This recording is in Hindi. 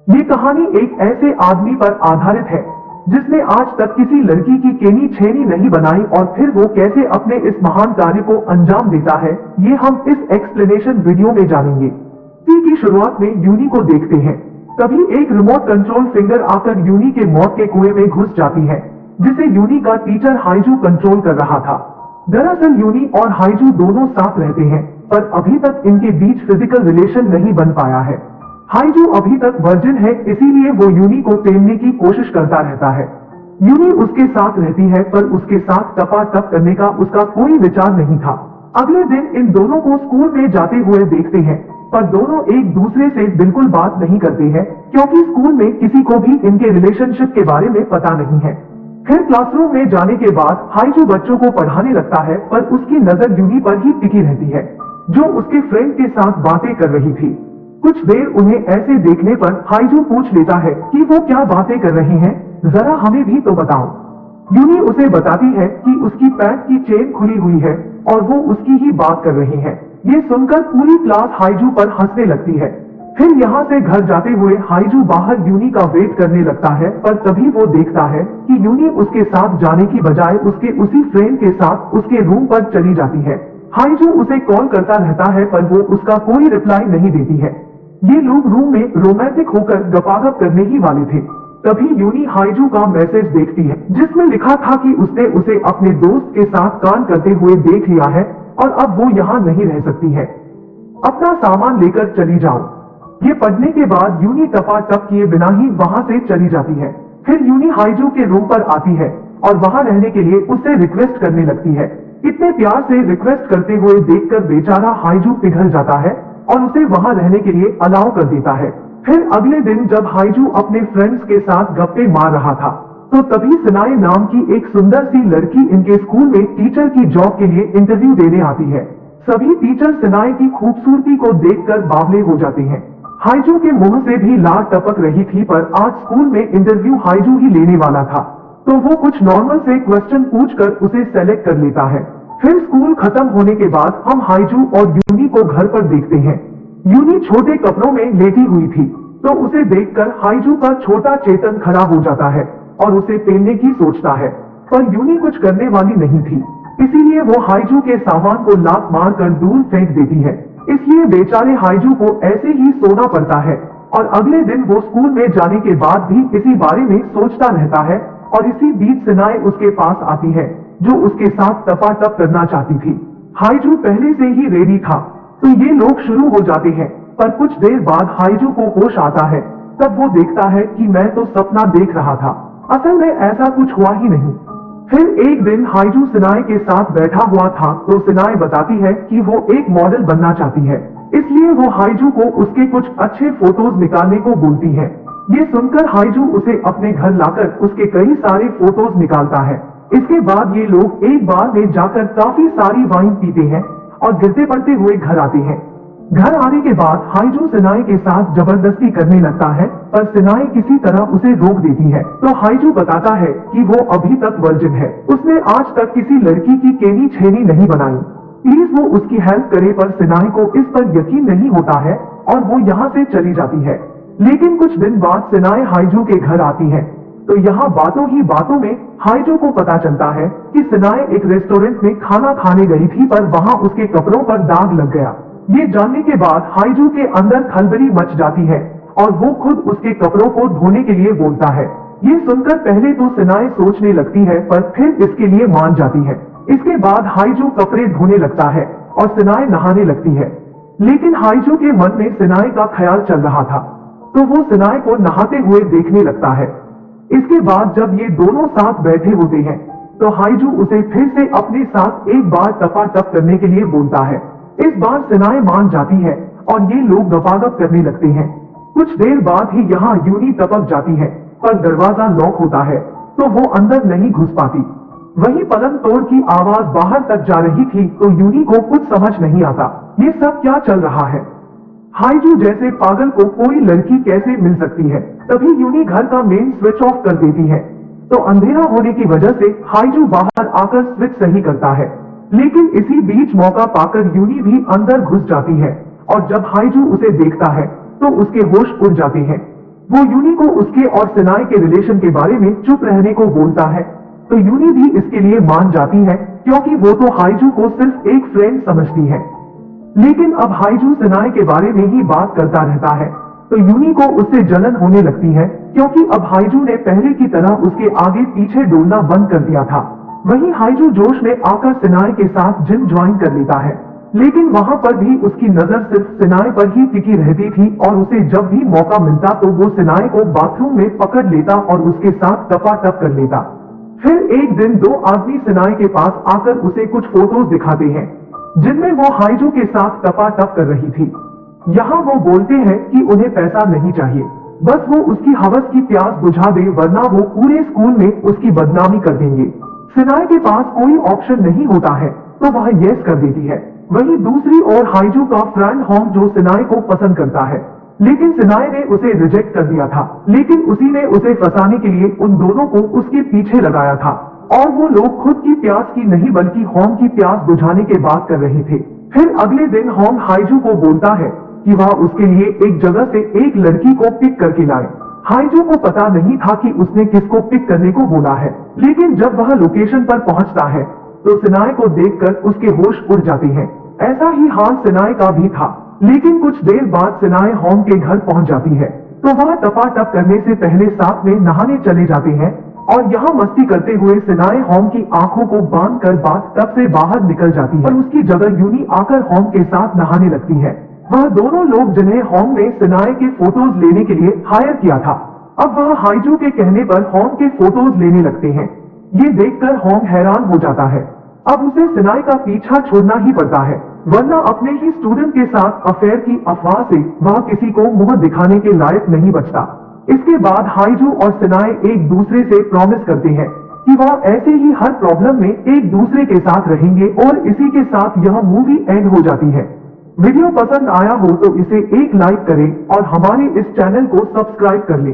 ये कहानी एक ऐसे आदमी पर आधारित है जिसने आज तक किसी लड़की की केनी छेनी नहीं बनाई और फिर वो कैसे अपने इस महान कार्य को अंजाम देता है, ये हम इस एक्सप्लेनेशन वीडियो में जानेंगे। की शुरुआत में यूनी को देखते हैं। तभी एक रिमोट कंट्रोल फिंगर आकर यूनी के मौत के कुएं में घुस जाती है, जिसे यूनी का टीचर हाइजू कंट्रोल कर रहा था। दरअसल यूनी और हाइजू दोनों साथ रहते हैं, पर अभी तक इनके बीच फिजिकल रिलेशन नहीं बन पाया है। हाइजू अभी तक वर्जिन है, इसीलिए वो यूनी को पेलने की कोशिश करता रहता है। यूनी उसके साथ रहती है, पर उसके साथ टपाटप करने का उसका कोई विचार नहीं था। अगले दिन इन दोनों को स्कूल में जाते हुए देखते हैं, पर दोनों एक दूसरे से बिल्कुल बात नहीं करते हैं, क्योंकि स्कूल में किसी को भी इनके रिलेशनशिप के बारे में पता नहीं है। फिर क्लासरूम में जाने के बाद हाइजू बच्चों को पढ़ाने लगता है, पर उसकी नजर यूनी पर ही टिकी रहती है, जो उसके फ्रेंड के साथ बातें कर रही थी। कुछ देर उन्हें ऐसे देखने पर हाइजू पूछ लेता है कि वो क्या बातें कर रही हैं, जरा हमें भी तो बताओ। यूनी उसे बताती है कि उसकी पैंट की चेन खुली हुई है और वो उसकी ही बात कर रही है। ये सुनकर पूरी क्लास हाइजू पर हंसने लगती है। फिर यहाँ से घर जाते हुए हाइजू बाहर यूनी का वेट करने लगता है, पर तभी वो देखता है कि यूनी उसके साथ जाने की बजाय उसके उसी फ्रेंड के साथ उसके रूम पर चली जाती है। हाइजू उसे कॉल करता रहता है, पर वो उसका कोई रिप्लाई नहीं देती है। ये लोग रूम में रोमांटिक होकर गपागप करने ही वाले थे। तभी यूनी हाइजू का मैसेज देखती है, जिसमें लिखा था कि उसने उसे अपने दोस्त के साथ कान करते हुए देख लिया है और अब वो यहाँ नहीं रह सकती है। अपना सामान लेकर चली जाओ। ये पढ़ने के बाद यूनी टपाटप किए बिना ही वहाँ से चली जाती है। फिर यूनी हाइजू के रूम पर आती है और वहाँ रहने के लिए उससे रिक्वेस्ट करने लगती है। इतने प्यार से रिक्वेस्ट करते हुए देखकर बेचारा हाइजू पिघल जाता है और उसे वहां रहने के लिए अलाउ कर देता है। फिर अगले दिन जब हाइजू अपने फ्रेंड्स के साथ गप्पे मार रहा था, तो तभी सिनाए नाम की एक सुंदर सी लड़की इनके स्कूल में टीचर की जॉब के लिए इंटरव्यू देने आती है। सभी टीचर सिनाए की खूबसूरती को देखकर बावले हो जाते हैं। हाइजू के मुंह से भी लार टपक रही थी, पर आज स्कूल में इंटरव्यू हाइजू ही लेने वाला था, तो वो कुछ नॉर्मल से क्वेश्चन पूछकर उसे सेलेक्ट कर लेता है। फिर स्कूल खत्म होने के बाद हम हाइजू और यूनी को घर पर देखते हैं। यूनी छोटे कपड़ों में लेटी हुई थी, तो उसे देखकर हाइजू का छोटा चेतन खड़ा हो जाता है और उसे पेलने की सोचता है, पर यूनी कुछ करने वाली नहीं थी, इसीलिए वो हाइजू के सामान को लात मारकर दूर फेंक देती है। इसलिए बेचारे हाइजू को ऐसे ही सोना पड़ता है और अगले दिन वो स्कूल में जाने के बाद भी इसी बारे में सोचता रहता है। और इसी बीच सिनाए उसके पास आती है, जो उसके साथ टपाटप करना चाहती थी। हाइजू पहले से ही रेडी था, तो ये लोग शुरू हो जाते हैं, पर कुछ देर बाद हाइजू को होश आता है। तब वो देखता है कि मैं तो सपना देख रहा था, असल में ऐसा कुछ हुआ ही नहीं। फिर एक दिन हाइजू सिनाए के साथ बैठा हुआ था, तो सिनाए बताती है कि वो एक मॉडल बनना चाहती है, इसलिए वो हाइजू को उसके कुछ अच्छे फोटोज निकालने को बोलती है। ये सुनकर हाइजू उसे अपने घर लाकर उसके कई सारे फोटोज निकालता है। इसके बाद ये लोग एक बार में जाकर काफी सारी वाइन पीते हैं और गिरते पड़ते हुए घर आते हैं। घर आने के बाद हाइजू सिनाए के साथ जबरदस्ती करने लगता है, पर सिनाए किसी तरह उसे रोक देती है। तो हाइजू बताता है कि वो अभी तक वर्जिन है, उसने आज तक किसी लड़की की केनी छेनी नहीं बनाई, प्लीज वो उसकी हेल्प करे। पर सिनाए को इस पर यकीन नहीं होता है और वो यहाँ से चली जाती है। लेकिन कुछ दिन बाद सिनाए हाइजू के घर आती है, तो यहाँ बातों ही बातों में हाइजू को पता चलता है कि सिनाए एक रेस्टोरेंट में खाना खाने गई थी, पर वहाँ उसके कपड़ों पर दाग लग गया। ये जानने के बाद हाइजू के अंदर खलबली मच जाती है और वो खुद उसके कपड़ों को धोने के लिए बोलता है। ये सुनकर पहले तो सिनाए सोचने लगती है, पर फिर इसके लिए मान जाती है। इसके बाद हाइजू कपड़े धोने लगता है और सिनाए नहाने लगती है। लेकिन हाइजू के मन में सिनाए का ख्याल चल रहा था, तो वो सिनाए को नहाते हुए देखने लगता है। इसके बाद जब ये दोनों साथ बैठे होते हैं, तो हाइजू उसे फिर से अपने साथ एक बार टपाटप करने के लिए बोलता है। इस बार सिनाए मान जाती है और ये लोग गपागप करने लगते हैं। कुछ देर बाद ही यहाँ यूनी टपक जाती है, पर दरवाजा लॉक होता है, तो वो अंदर नहीं घुस पाती। वही पलंग तोड़ की आवाज बाहर तक जा रही थी, तो यूनी को कुछ समझ नहीं आता, ये सब क्या चल रहा है। हाइजू जैसे पागल को कोई लड़की कैसे मिल सकती है। तभी यूनी घर का मेन स्विच ऑफ कर देती है, तो अंधेरा होने की वजह से हाइजू बाहर आकर स्विच सही करता है। लेकिन इसी बीच मौका पाकर यूनी भी अंदर घुस जाती है और जब हाइजू उसे देखता है तो उसके होश उड़ जाते हैं। वो यूनी को उसके और सिनाए के रिलेशन के बारे में चुप रहने को बोलता है, तो यूनी भी इसके लिए मान जाती है क्योंकि वो तो हाइजू को सिर्फ एक फ्रेंड समझती है। लेकिन अब हाइजू सिनाए के बारे में ही बात करता रहता है, तो यूनी को उससे जलन होने लगती है क्योंकि अब हाइजू ने पहले की तरह उसके आगे पीछे डोलना बंद कर दिया था। वहीं हाइजू जोश में आकर सिनाए के साथ जिम ज्वाइन कर लेता है, लेकिन वहां पर भी उसकी नजर सिर्फ सिनाए पर ही टिकी रहती थी और उसे जब भी मौका मिलता तो वो सिनाए को बाथरूम में पकड़ लेता और उसके साथ टपाटप कर लेता। फिर एक दिन दो आदमी सिनाए के पास आकर उसे कुछ फोटोज दिखाते हैं जिनमें वो हाइजू के साथ टपाटप कर रही थी। यहाँ वो बोलते हैं कि उन्हें पैसा नहीं चाहिए, बस वो उसकी हवस की प्यास बुझा दे वरना वो पूरे स्कूल में उसकी बदनामी कर देंगे। सिनाए के पास कोई ऑप्शन नहीं होता है तो वह यस कर देती है। वहीं दूसरी ओर हाइजू का फ्रेंड होंग जो सिनाए को पसंद करता है, लेकिन सिनाए ने उसे रिजेक्ट कर दिया था, लेकिन उसी ने उसे फंसाने के लिए उन दोनों को उसके पीछे लगाया था और वो लोग खुद की प्यास की नहीं बल्कि होंग की प्यास बुझाने की बात कर रहे थे। फिर अगले दिन होंग हाइजू को बोलता है कि वह उसके लिए एक जगह से एक लड़की को पिक करके लाए। हाइजू को पता नहीं था कि उसने किसको पिक करने को बोला है, लेकिन जब वह लोकेशन पर पहुंचता है तो सिनाए को देखकर उसके होश उड़ जाते हैं। ऐसा ही हाल सिनाए का भी था, लेकिन कुछ देर बाद सिनाए होंग के घर पहुंच जाती है तो वह टपाटप करने से पहले साथ में नहाने चले जाते हैं और यहाँ मस्ती करते हुए सिनाए होंग की आंखों को बांधकर बाथटब से बाहर निकल जाती है और उसकी जगह यूनी आकर होंग के साथ नहाने लगती है। वह दोनों लोग जिन्हें होंग ने सिनाए के फोटोज लेने के लिए हायर किया था, अब वह हाइजू के कहने पर होंग के फोटोज लेने लगते हैं। ये देखकर होंग हैरान हो जाता है। अब उसे सिनाए का पीछा छोड़ना ही पड़ता है, वरना अपने ही स्टूडेंट के साथ अफेयर की अफवाह से वह किसी को मुंह दिखाने के लायक नहीं बचता। इसके बाद हाइजू और सिनाए एक दूसरे से प्रॉमिस करते हैं कि वह ऐसे ही हर प्रॉब्लम में एक दूसरे के साथ रहेंगे और इसी के साथ यह मूवी एंड हो जाती है। वीडियो पसंद आया हो तो इसे एक लाइक करें और हमारे इस चैनल को सब्सक्राइब कर लें।